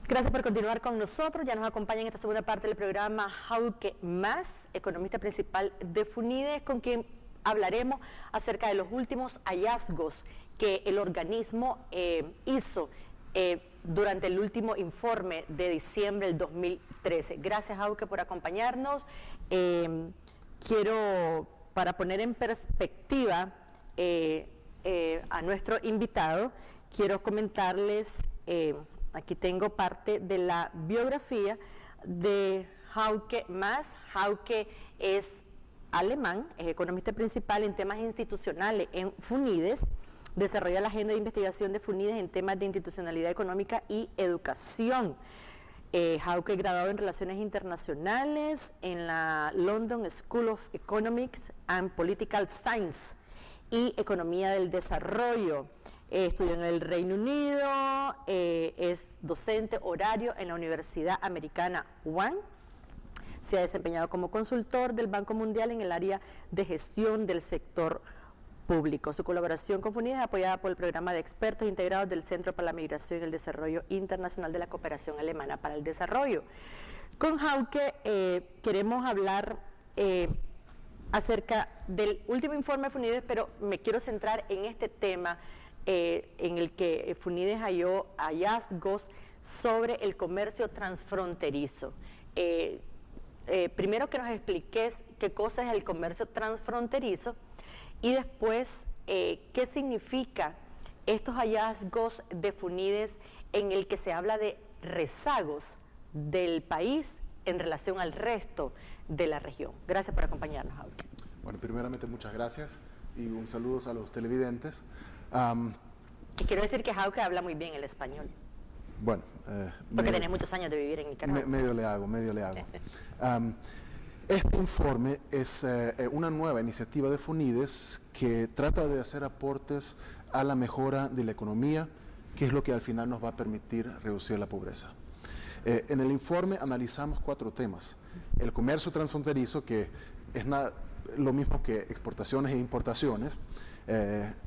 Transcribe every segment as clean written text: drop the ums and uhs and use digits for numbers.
Gracias por continuar con nosotros. Ya nos acompaña en esta segunda parte del programa Jauke Mas, economista principal de FUNIDES, con quien hablaremos acerca de los últimos hallazgos que el organismo hizo durante el último informe de diciembre del 2013. Gracias, Jauke, por acompañarnos. Quiero, para poner en perspectiva a nuestro invitado, quiero comentarles, aquí tengo parte de la biografía de Jauke Mas. Jauke es alemán, es economista principal en temas institucionales en FUNIDES, desarrolla la agenda de investigación de FUNIDES en temas de institucionalidad económica y educación. Jauke es graduado en Relaciones Internacionales en la London School of Economics and Political Science y Economía del Desarrollo. Estudió en el Reino Unido, es docente horario en la Universidad Americana One. Se ha desempeñado como consultor del Banco Mundial en el área de gestión del sector público. Su colaboración con FUNIDES es apoyada por el programa de expertos integrados del Centro para la Migración y el Desarrollo Internacional de la Cooperación Alemana para el Desarrollo. Con Jauke queremos hablar acerca del último informe de FUNIDES, pero me quiero centrar en este tema en el que FUNIDES halló hallazgos sobre el comercio transfronterizo. Primero que nos expliques qué cosa es el comercio transfronterizo y después qué significa estos hallazgos de FUNIDES en el que se habla de rezagos del país en relación al resto de la región. Gracias por acompañarnos, Jauke. Bueno, primeramente muchas gracias y un saludo a los televidentes. Y quiero decir que Jauke habla muy bien el español. Bueno, porque tenés muchos años de vivir en Nicaragua. Medio le hago. Este informe es una nueva iniciativa de FUNIDES que trata de hacer aportes a la mejora de la economía, que es lo que al final nos va a permitir reducir la pobreza. En el informe analizamos 4 temas. El comercio transfronterizo, que es lo mismo que exportaciones e importaciones,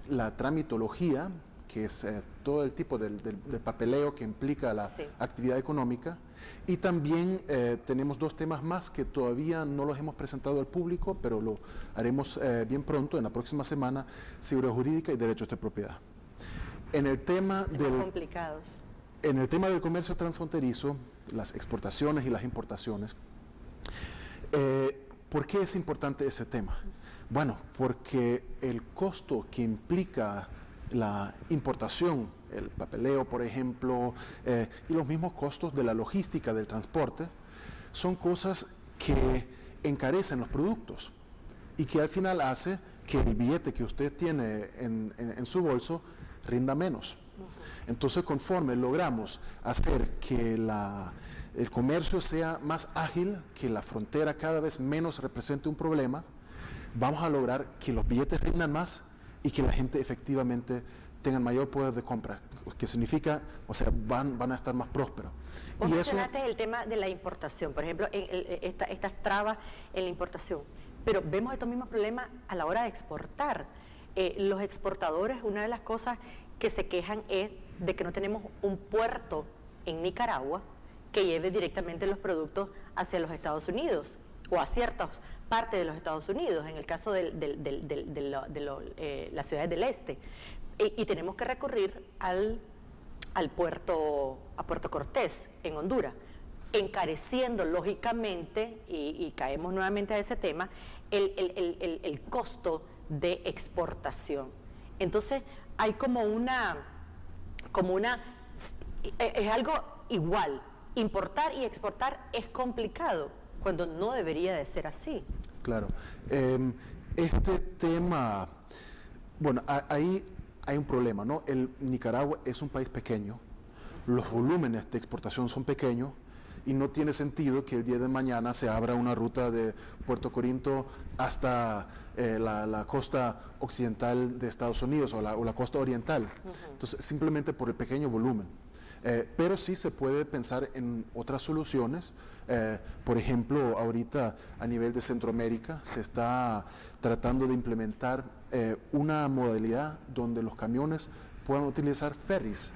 la tramitología, que es todo el tipo del papeleo que implica la actividad económica, y también tenemos 2 temas más que todavía no los hemos presentado al público, pero lo haremos bien pronto, en la próxima semana: seguridad jurídica y derechos de propiedad. En el tema del comercio transfronterizo, las exportaciones y las importaciones, ¿por qué es importante ese tema? Bueno, porque el costo que implica la importación, el papeleo, por ejemplo, y los mismos costos de la logística del transporte, son cosas que encarecen los productos y que al final hace que el billete que usted tiene en su bolso rinda menos. Entonces, conforme logramos hacer que el comercio sea más ágil, que la frontera cada vez menos represente un problema, vamos a lograr que los billetes rindan más y que la gente efectivamente tenga mayor poder de compra, que significa, o sea, van a estar más prósperos. Vos mencionaste el tema de la importación, por ejemplo, estas trabas en la importación, pero vemos estos mismos problemas a la hora de exportar. Los exportadores, una de las cosas que se quejan es de que no tenemos un puerto en Nicaragua que lleve directamente los productos hacia los Estados Unidos o a ciertas partes de los Estados Unidos, en el caso de las ciudades del este. Y tenemos que recurrir a Puerto Cortés, en Honduras, encareciendo lógicamente, y caemos nuevamente a ese tema, el costo de exportación. Entonces hay es algo igual. Importar y exportar es complicado, cuando no debería de ser así. Claro. Este tema, bueno, ahí hay un problema, ¿no? Nicaragua es un país pequeño, los volúmenes de exportación son pequeños y no tiene sentido que el día de mañana se abra una ruta de Puerto Corinto hasta la costa occidental de Estados Unidos o la costa oriental. Entonces, simplemente por el pequeño volumen. Pero sí se puede pensar en otras soluciones. Por ejemplo, ahorita a nivel de Centroamérica se está tratando de implementar una modalidad donde los camiones puedan utilizar ferries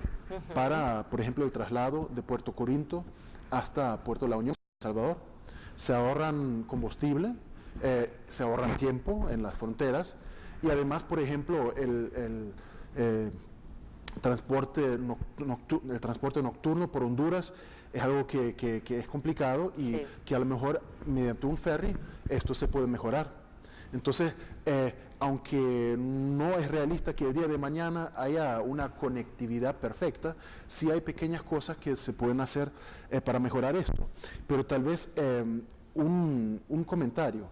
para, por ejemplo, el traslado de Puerto Corinto hasta Puerto La Unión, El Salvador. Se ahorran combustible, se ahorran tiempo en las fronteras y además, por ejemplo, el transporte nocturno por Honduras es algo que es complicado y que a lo mejor mediante un ferry esto se puede mejorar. Entonces, aunque no es realista que el día de mañana haya una conectividad perfecta, sí hay pequeñas cosas que se pueden hacer para mejorar esto. Pero tal vez un comentario.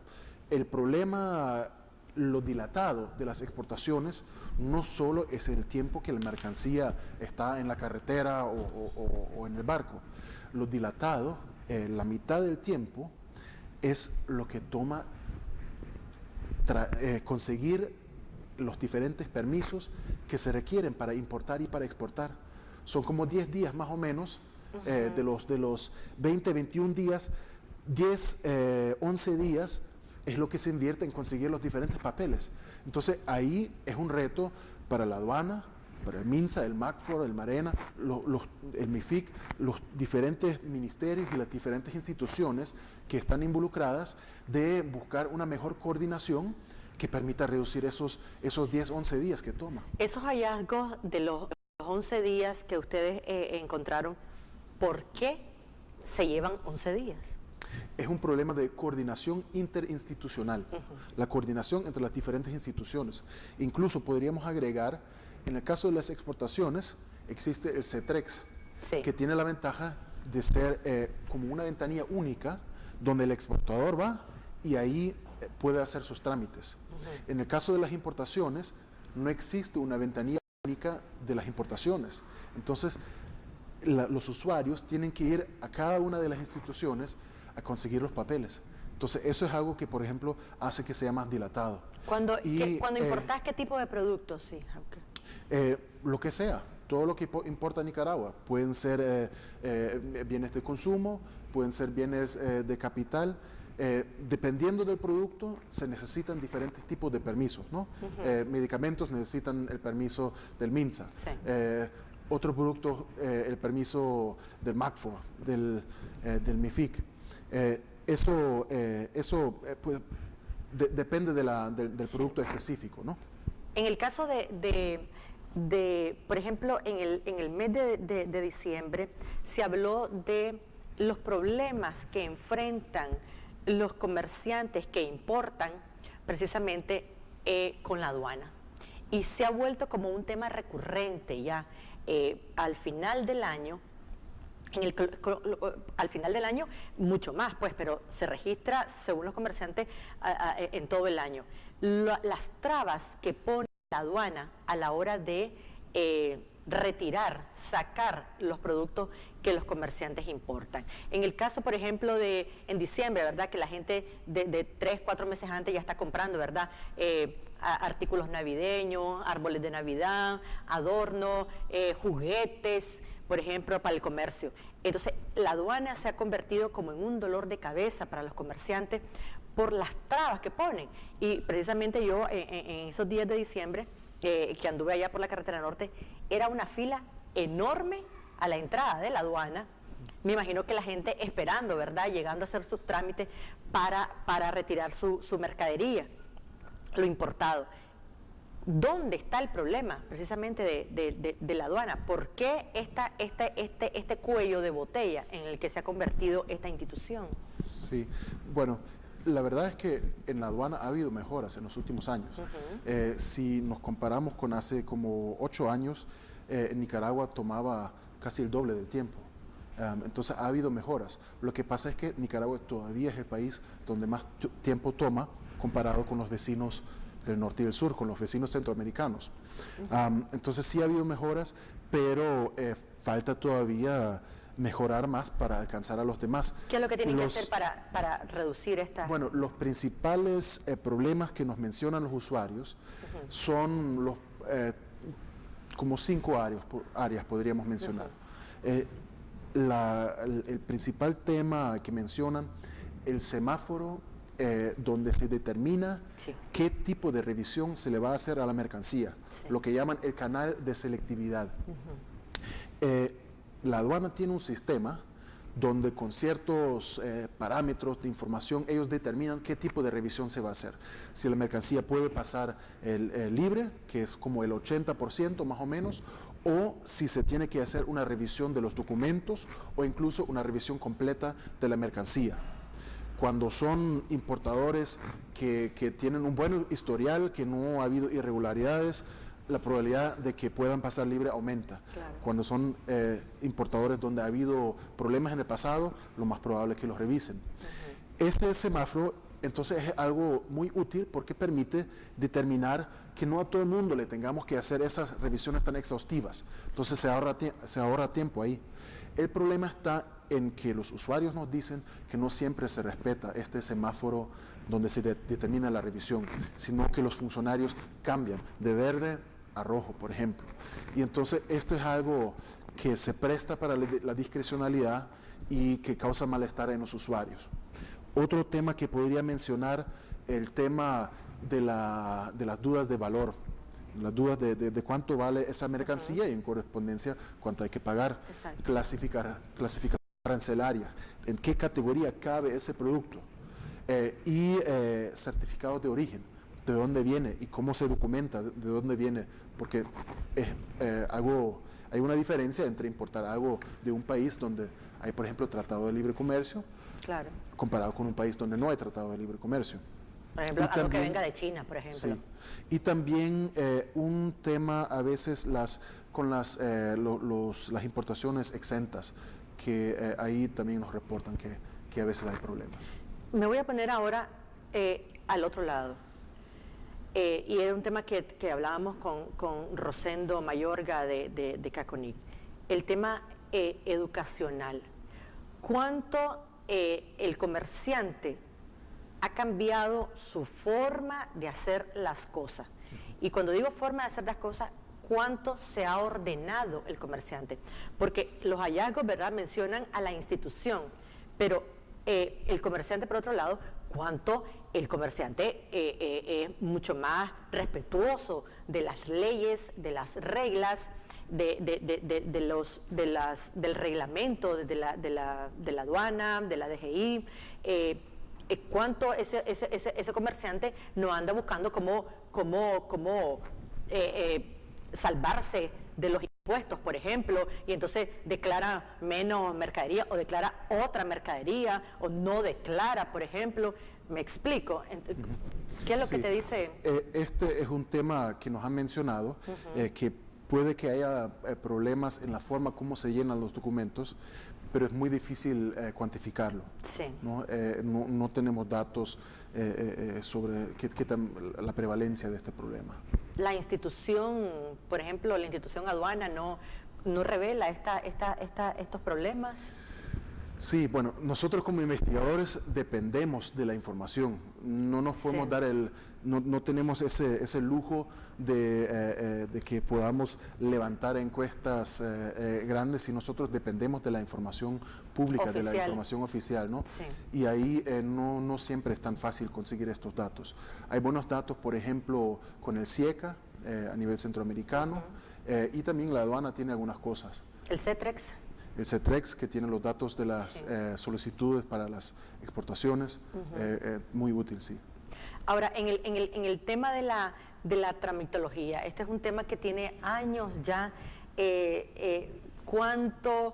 El problema, lo dilatado de las exportaciones, no solo es el tiempo que la mercancía está en la carretera o en el barco. Lo dilatado, la mitad del tiempo, es lo que toma conseguir los diferentes permisos que se requieren para importar y para exportar. Son como 10 días más o menos, de los 20, 21 días, 10, 11 días es lo que se invierte en conseguir los diferentes papeles. Entonces ahí es un reto para la aduana, para el MINSA, el MACFOR, el MARENA, el MIFIC, los diferentes ministerios y las diferentes instituciones que están involucradas, de buscar una mejor coordinación que permita reducir esos 10, 11 días que toma. Esos hallazgos de los 11 días que ustedes encontraron, ¿por qué se llevan 11 días? Es un problema de coordinación interinstitucional, la coordinación entre las diferentes instituciones. Incluso podríamos agregar, en el caso de las exportaciones, existe el CETREX, que tiene la ventaja de ser como una ventanilla única, donde el exportador va y ahí puede hacer sus trámites. En el caso de las importaciones, no existe una ventanilla única de las importaciones. Entonces, los usuarios tienen que ir a cada una de las instituciones a conseguir los papeles. Entonces, eso es algo que, por ejemplo, hace que sea más dilatado. Cuando importás, ¿qué tipo de productos? Sí, lo que sea, todo lo que importa a Nicaragua. Pueden ser bienes de consumo, pueden ser bienes de capital. Dependiendo del producto, se necesitan diferentes tipos de permisos, ¿no? Medicamentos necesitan el permiso del MINSA. Otros productos, el permiso del MACFOR, del MIFIC. Eso pues, depende del producto específico, ¿no? En el caso por ejemplo, en el mes de diciembre, se habló de los problemas que enfrentan los comerciantes que importan precisamente con la aduana. Y se ha vuelto como un tema recurrente ya. Al final del año, mucho más, pues, pero se registra, según los comerciantes, en todo el año. Las trabas que pone la aduana a la hora de retirar, sacar los productos que los comerciantes importan. En el caso, por ejemplo, en diciembre, ¿verdad? Que la gente de 3, 4 meses antes ya está comprando, ¿verdad? Artículos navideños, árboles de Navidad, adornos, juguetes, por ejemplo, para el comercio. Entonces, la aduana se ha convertido como en un dolor de cabeza para los comerciantes por las trabas que ponen. Y precisamente yo, en esos días de diciembre, que anduve allá por la carretera norte, era una fila enorme a la entrada de la aduana. Me imagino que la gente esperando, ¿verdad?, llegando a hacer sus trámites para retirar su mercadería, lo importado. ¿Dónde está el problema precisamente de la aduana? ¿Por qué este cuello de botella en el que se ha convertido esta institución? Sí, bueno, la verdad es que en la aduana ha habido mejoras en los últimos años. Si nos comparamos con hace como 8 años, en Nicaragua tomaba casi el doble del tiempo. Entonces ha habido mejoras. Lo que pasa es que Nicaragua todavía es el país donde más tiempo toma comparado con los vecinos del norte y del sur, con los vecinos centroamericanos. Entonces sí ha habido mejoras, pero falta todavía mejorar más para alcanzar a los demás. ¿Qué es lo que tienen que hacer para reducir esta? Bueno, los principales problemas que nos mencionan los usuarios son como 5 áreas podríamos mencionar. El principal tema que mencionan, el semáforo, donde se determina qué tipo de revisión se le va a hacer a la mercancía, lo que llaman el canal de selectividad. La aduana tiene un sistema donde con ciertos parámetros de información ellos determinan qué tipo de revisión se va a hacer. Si la mercancía puede pasar el libre, que es como el 80% más o menos, o si se tiene que hacer una revisión de los documentos o incluso una revisión completa de la mercancía. Cuando son importadores que tienen un buen historial, que no ha habido irregularidades, la probabilidad de que puedan pasar libre aumenta. Claro. Cuando son importadores donde ha habido problemas en el pasado, lo más probable es que los revisen. Este semáforo entonces es algo muy útil porque permite determinar que no a todo el mundo le tengamos que hacer esas revisiones tan exhaustivas. Entonces se ahorra tiempo ahí. El problema está en que los usuarios nos dicen que no siempre se respeta este semáforo donde se determina la revisión, sino que los funcionarios cambian de verde a rojo, por ejemplo. Y entonces esto es algo que se presta para la discrecionalidad y que causa malestar en los usuarios. Otro tema que podría mencionar, el tema de las dudas de valor, las dudas de cuánto vale esa mercancía y en correspondencia cuánto hay que pagar. Clasificación arancelaria, en qué categoría cabe ese producto y certificados de origen, de dónde viene y cómo se documenta de dónde viene, porque hay una diferencia entre importar algo de un país donde hay, por ejemplo, tratado de libre comercio, claro, comparado con un país donde no hay tratado de libre comercio. Por ejemplo, algo que venga de China, por ejemplo. Sí. Y también un tema a veces con las importaciones exentas, que ahí también nos reportan que a veces hay problemas. Me voy a poner ahora al otro lado. Y era un tema que hablábamos con Rosendo Mayorga de Caconic. El tema educacional. ¿Cuánto el comerciante ha cambiado su forma de hacer las cosas? Y cuando digo forma de hacer las cosas, ¿cuánto se ha ordenado el comerciante? Porque los hallazgos, ¿verdad?, mencionan a la institución, pero el comerciante, por otro lado, ¿cuánto el comerciante es mucho más respetuoso de las leyes, de las reglas, del reglamento de la aduana, de la DGI? ¿Cuánto ese comerciante no anda buscando cómo salvarse de los impuestos, por ejemplo, y entonces declara menos mercadería o declara otra mercadería o no declara, por ejemplo? ¿Me explico? ¿Qué es lo que te dice? Este es un tema que nos han mencionado, que puede que haya problemas en la forma como se llenan los documentos, pero es muy difícil cuantificarlo. Sí. No tenemos datos sobre la prevalencia de este problema. La institución, por ejemplo, la institución aduana no revela estos problemas. Sí, bueno, nosotros como investigadores dependemos de la información. No nos podemos dar no tenemos ese lujo de que podamos levantar encuestas grandes si nosotros dependemos de la información pública, oficial, de la información oficial, ¿no? Sí. Y ahí no siempre es tan fácil conseguir estos datos. Hay buenos datos, por ejemplo, con el CIECA a nivel centroamericano, y también la aduana tiene algunas cosas. ¿El CETREX? El CETREX, que tiene los datos de las solicitudes para las exportaciones, muy útil, sí. Ahora, en el tema de la tramitología, este es un tema que tiene años ya. ¿Cuánto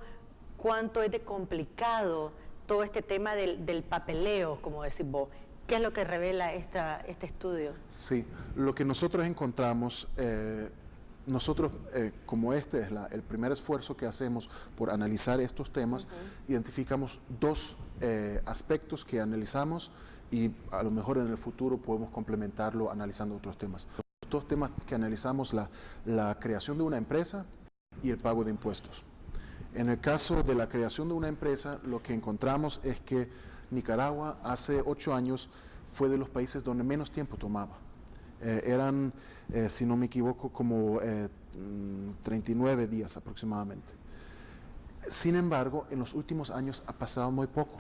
es de complicado todo este tema del papeleo, como decís vos? ¿Qué es lo que revela este estudio? Sí, lo que nosotros encontramos, como este es el primer esfuerzo que hacemos por analizar estos temas, identificamos dos aspectos que analizamos y a lo mejor en el futuro podemos complementarlo analizando otros temas. Los dos temas que analizamos, la creación de una empresa y el pago de impuestos. En el caso de la creación de una empresa, lo que encontramos es que Nicaragua hace 8 años fue de los países donde menos tiempo tomaba. Eran, si no me equivoco, como 39 días aproximadamente. Sin embargo, en los últimos años ha pasado muy poco.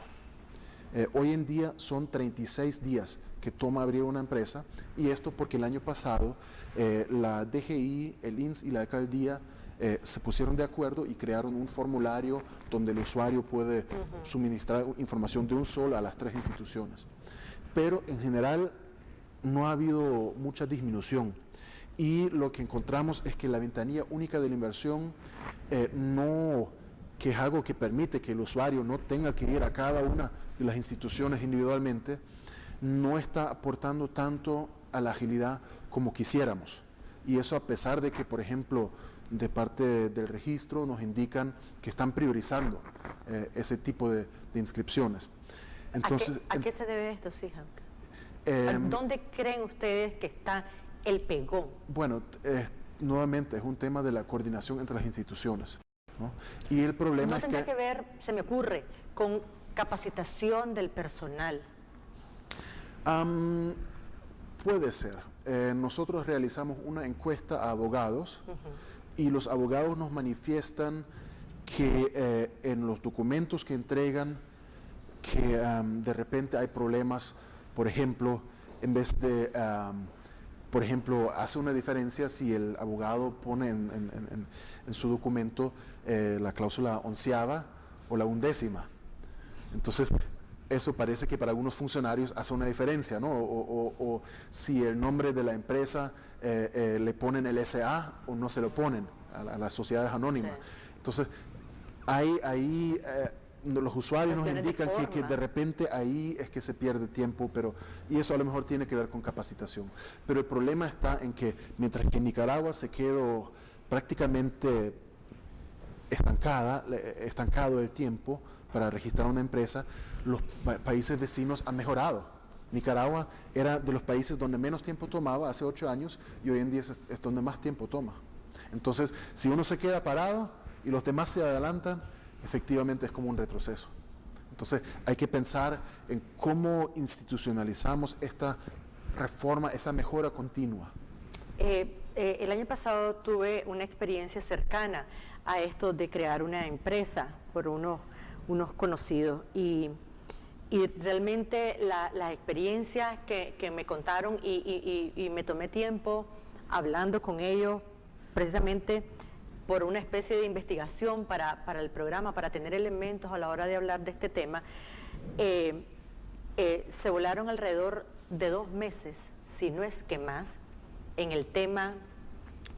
Hoy en día son 36 días que toma abrir una empresa, y esto porque el año pasado la DGI, el INS y la alcaldía se pusieron de acuerdo y crearon un formulario donde el usuario puede suministrar información de un solo a las 3 instituciones. Pero en general no ha habido mucha disminución. Y lo que encontramos es que la ventanilla única de la inversión que es algo que permite que el usuario no tenga que ir a cada una de las instituciones individualmente, no está aportando tanto a la agilidad como quisiéramos. Y eso a pesar de que, por ejemplo, de parte del registro nos indican que están priorizando ese tipo de inscripciones. Entonces, ¿A qué se debe esto, Sihan? ¿Dónde creen ustedes que está el pegón? Bueno, nuevamente es un tema de la coordinación entre las instituciones, ¿no? Y el problema es que... ¿No tendrá que ver, se me ocurre, con capacitación del personal? Puede ser. Nosotros realizamos una encuesta a abogados y los abogados nos manifiestan que en los documentos que entregan, que de repente hay problemas, por ejemplo, en vez de, por ejemplo, hace una diferencia si el abogado pone en su documento la cláusula 11ª o la 11ª. Entonces, eso parece que para algunos funcionarios hace una diferencia, ¿no? O si el nombre de la empresa le ponen el SA o no se lo ponen a las sociedades anónimas. Sí. Entonces, ahí los usuarios nos indican que de repente ahí es que se pierde tiempo, y eso a lo mejor tiene que ver con capacitación. Pero el problema está en que mientras que en Nicaragua se quedó prácticamente estancado el tiempo para registrar una empresa, los países vecinos han mejorado. Nicaragua era de los países donde menos tiempo tomaba hace 8 años y hoy en día es donde más tiempo toma. Entonces, si uno se queda parado y los demás se adelantan, efectivamente es como un retroceso. Entonces, hay que pensar en cómo institucionalizamos esta reforma, esa mejora continua. El año pasado tuve una experiencia cercana a esto de crear una empresa por unos conocidos y realmente las experiencias que me contaron y me tomé tiempo hablando con ellos precisamente por una especie de investigación para el programa, para tener elementos a la hora de hablar de este tema, se volaron alrededor de 2 meses, si no es que más, en el tema,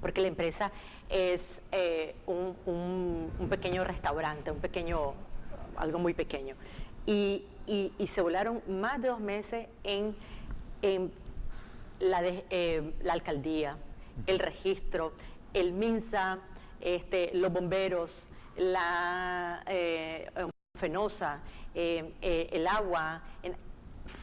porque la empresa es un pequeño restaurante, algo muy pequeño, y se volaron más de 2 meses en la alcaldía, el registro, el MINSA, los bomberos, la Fenosa, el agua.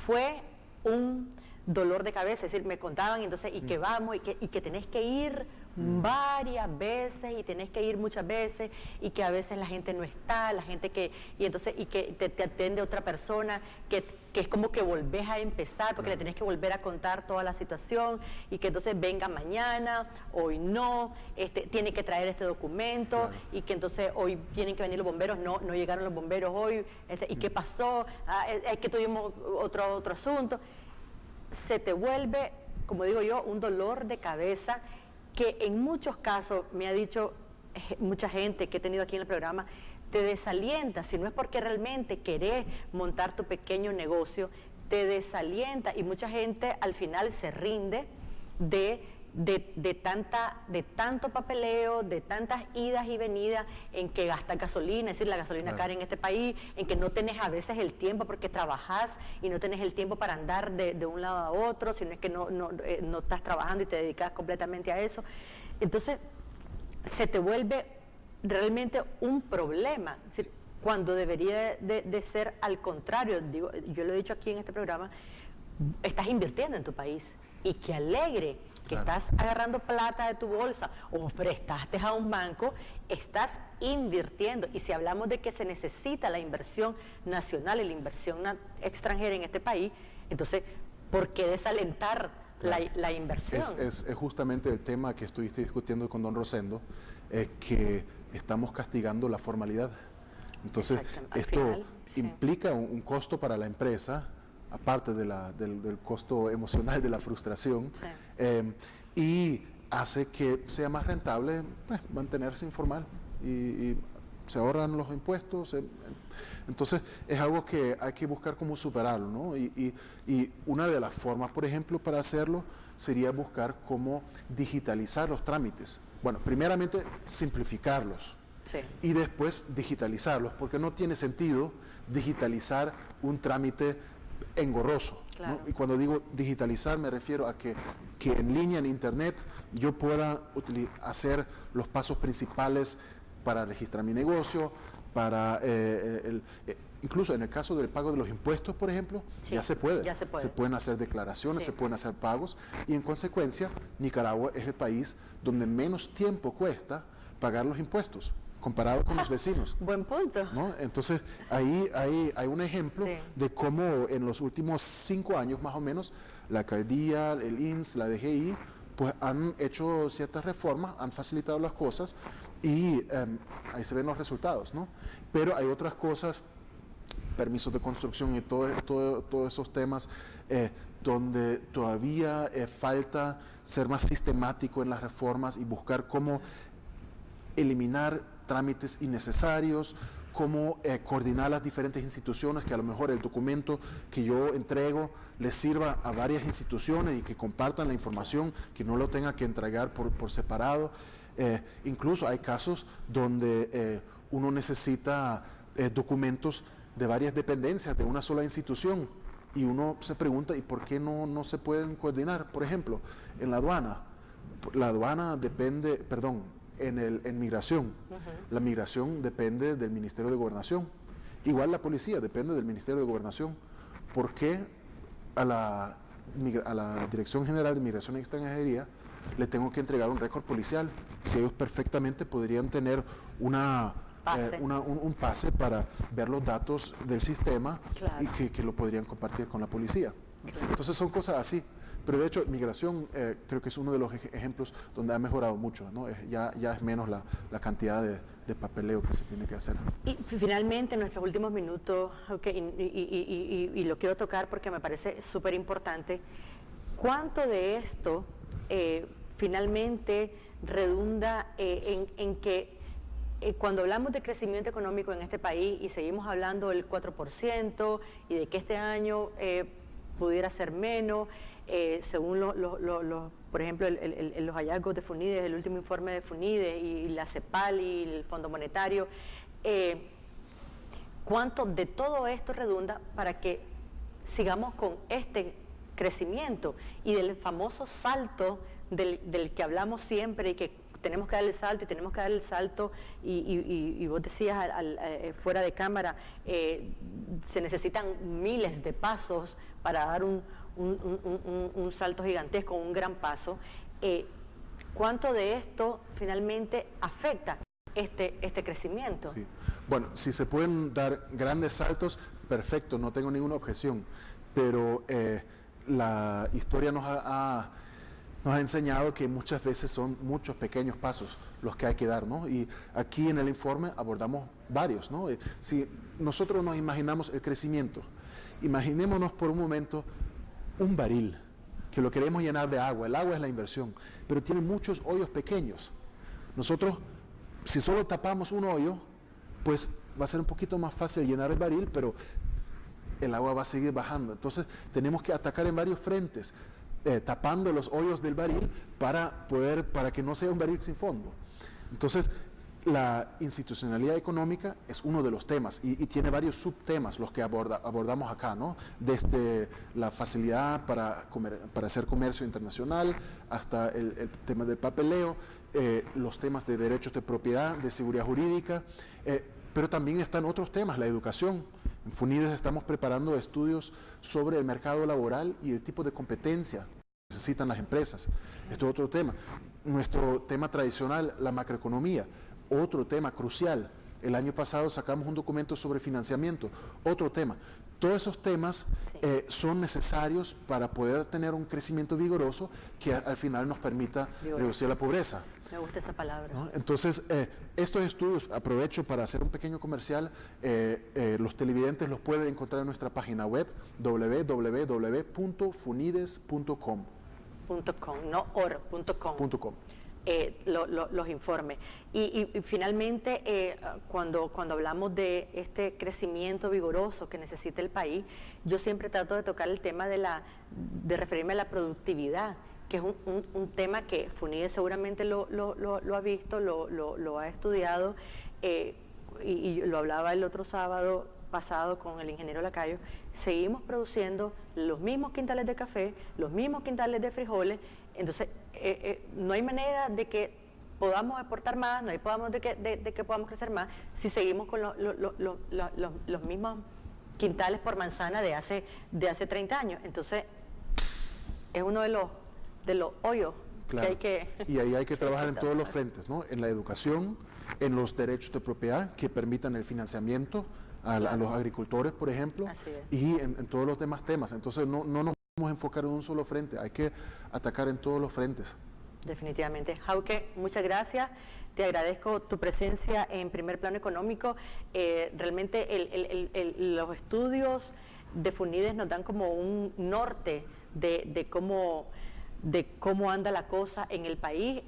Fue un dolor de cabeza, es decir, me contaban, entonces, y que vamos, y que tenés que ir varias veces, y tenés que ir muchas veces, y que a veces la gente no está, y que te atiende otra persona, que es como que volvés a empezar, porque le tenés que volver a contar toda la situación, y que entonces venga mañana, hoy no, tiene que traer este documento, y que entonces hoy tienen que venir los bomberos, no llegaron los bomberos hoy, y qué pasó, es que tuvimos otro asunto. Se te vuelve, como digo yo, un dolor de cabeza que en muchos casos, me ha dicho mucha gente que he tenido aquí en el programa, te desalienta, si no es porque realmente querés montar tu pequeño negocio, te desalienta y mucha gente al final se rinde de tanto papeleo, de tantas idas y venidas en que gastas gasolina, es decir, la gasolina cara en este país, en que no tenés a veces el tiempo porque trabajás y no tenés el tiempo para andar de un lado a otro, sino es que no estás trabajando y te dedicas completamente a eso. Entonces, se te vuelve realmente un problema, es decir, cuando debería de ser al contrario. Digo, yo lo he dicho aquí en este programa, estás invirtiendo en tu país y qué alegre que estás agarrando plata de tu bolsa o prestaste a un banco, estás invirtiendo. Y si hablamos de que se necesita la inversión nacional y la inversión extranjera en este país, entonces, ¿por qué desalentar la inversión? Es justamente el tema que estuviste discutiendo con don Rosendo, que estamos castigando la formalidad. Entonces, esto implica un costo para la empresa, aparte del costo emocional de la frustración, y hace que sea más rentable pues, mantenerse informal y se ahorran los impuestos. Entonces es algo que hay que buscar cómo superarlo, ¿no? Y una de las formas, por ejemplo, para hacerlo sería buscar cómo digitalizar los trámites. Bueno, primeramente simplificarlos. Sí. Y después digitalizarlos, porque no tiene sentido digitalizar un trámite engorroso. Claro. ¿No? Y cuando digo digitalizar me refiero a que en línea, en internet, yo pueda hacer los pasos principales para registrar mi negocio, para incluso en el caso del pago de los impuestos, por ejemplo, sí, ya se puede. ya se puede. Se pueden hacer declaraciones, sí. se pueden hacer pagos y en consecuencia Nicaragua es el país donde menos tiempo cuesta pagar los impuestos comparado con los vecinos. Buen punto. ¿No? Entonces, ahí hay un ejemplo sí. de cómo en los últimos 5 años más o menos, la alcaldía, el INS, la DGI, pues han hecho ciertas reformas, han facilitado las cosas y ahí se ven los resultados, ¿no? Pero hay otras cosas, permisos de construcción y todos esos temas, donde todavía falta ser más sistemático en las reformas y buscar cómo eliminar trámites innecesarios, cómo coordinar las diferentes instituciones, que a lo mejor el documento que yo entrego les sirva a varias instituciones y que compartan la información, que no lo tenga que entregar por separado. Incluso hay casos donde uno necesita documentos de varias dependencias de una sola institución y uno se pregunta, ¿y por qué no se pueden coordinar? Por ejemplo, en la aduana depende, perdón, en migración. La migración depende del Ministerio de Gobernación. Igual la policía depende del Ministerio de Gobernación. ¿Por qué a la Dirección General de Migración y Extranjería le tengo que entregar un récord policial? Si ellos perfectamente podrían tener un pase para ver los datos del sistema, claro, y que lo podrían compartir con la policía. Claro. Entonces son cosas así. Pero de hecho, migración creo que es uno de los ejemplos donde ha mejorado mucho, ¿no? Ya es menos la cantidad de papeleo que se tiene que hacer. Y finalmente, en nuestros últimos minutos, y lo quiero tocar porque me parece súper importante, ¿cuánto de esto finalmente redunda en que cuando hablamos de crecimiento económico en este país y seguimos hablando del 4% y de que este año pudiera ser menos, según por ejemplo los hallazgos de FUNIDES, el último informe de FUNIDES y la CEPAL y el Fondo Monetario, ¿cuánto de todo esto redunda para que sigamos con este crecimiento y del famoso salto del que hablamos siempre y que tenemos que dar el salto y tenemos que dar el salto y vos decías fuera de cámara, se necesitan miles de pasos para dar un salto gigantesco, un gran paso? ¿Cuánto de esto finalmente afecta este crecimiento? Sí. Bueno, si se pueden dar grandes saltos, perfecto, no tengo ninguna objeción, pero la historia nos ha enseñado que muchas veces son muchos pequeños pasos los que hay que dar, ¿no? Y aquí en el informe abordamos varios, ¿no? Si nosotros nos imaginamos el crecimiento, imaginémonos por un momento un baril que lo queremos llenar de agua. El agua es la inversión, pero tiene muchos hoyos pequeños. Nosotros, si solo tapamos un hoyo, pues va a ser un poquito más fácil llenar el baril, pero el agua va a seguir bajando. Entonces tenemos que atacar en varios frentes, tapando los hoyos del baril para que no sea un baril sin fondo. Entonces, la institucionalidad económica es uno de los temas y tiene varios subtemas los que abordamos acá, ¿no? Desde la facilidad para hacer comercio internacional hasta el tema del papeleo, los temas de derechos de propiedad, de seguridad jurídica, pero también están otros temas, la educación. En FUNIDES estamos preparando estudios sobre el mercado laboral y el tipo de competencia que necesitan las empresas. Esto es otro tema. Nuestro tema tradicional, la macroeconomía, otro tema crucial. El año pasado sacamos un documento sobre financiamiento, otro tema. Todos esos temas son necesarios para poder tener un crecimiento vigoroso que al final nos permita reducir la pobreza. Me gusta esa palabra. ¿No? Entonces, estos estudios, aprovecho para hacer un pequeño comercial, los televidentes los pueden encontrar en nuestra página web www.funides.com. no or.com. Los informes. Y finalmente, cuando hablamos de este crecimiento vigoroso que necesita el país, yo siempre trato de tocar el tema de referirme a la productividad, que es un tema que FUNIDE seguramente lo ha visto, lo ha estudiado, y lo hablaba el otro sábado pasado con el ingeniero Lacayo. Seguimos produciendo los mismos quintales de café, los mismos quintales de frijoles. Entonces, no hay manera de que podamos exportar más, no hay de que podamos crecer más si seguimos con los mismos quintales por manzana de hace 30 años. Entonces, es uno de los hoyos, claro, que hay que... Y ahí hay que trabajar en todos los frentes, ¿no? En la educación, en los derechos de propiedad que permitan el financiamiento a los agricultores, por ejemplo, y en todos los demás temas. Entonces, no nos podemos enfocar en un solo frente, hay que atacar en todos los frentes. Definitivamente. Jauke, muchas gracias. Te agradezco tu presencia en Primer Plano Económico. Realmente los estudios de FUNIDE nos dan como un norte de cómo anda la cosa en el país.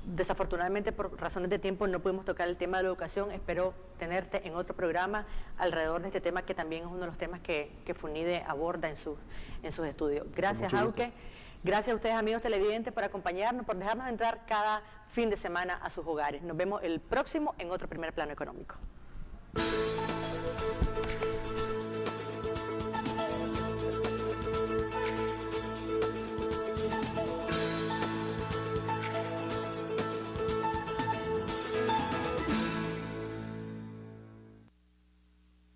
Desafortunadamente, por razones de tiempo, no pudimos tocar el tema de la educación. Espero tenerte en otro programa alrededor de este tema, que también es uno de los temas que FUNIDE aborda en sus estudios. Gracias, Jauke. Gracias a ustedes, amigos televidentes, por acompañarnos, por dejarnos entrar cada fin de semana a sus hogares. Nos vemos el próximo en otro Primer Plano Económico.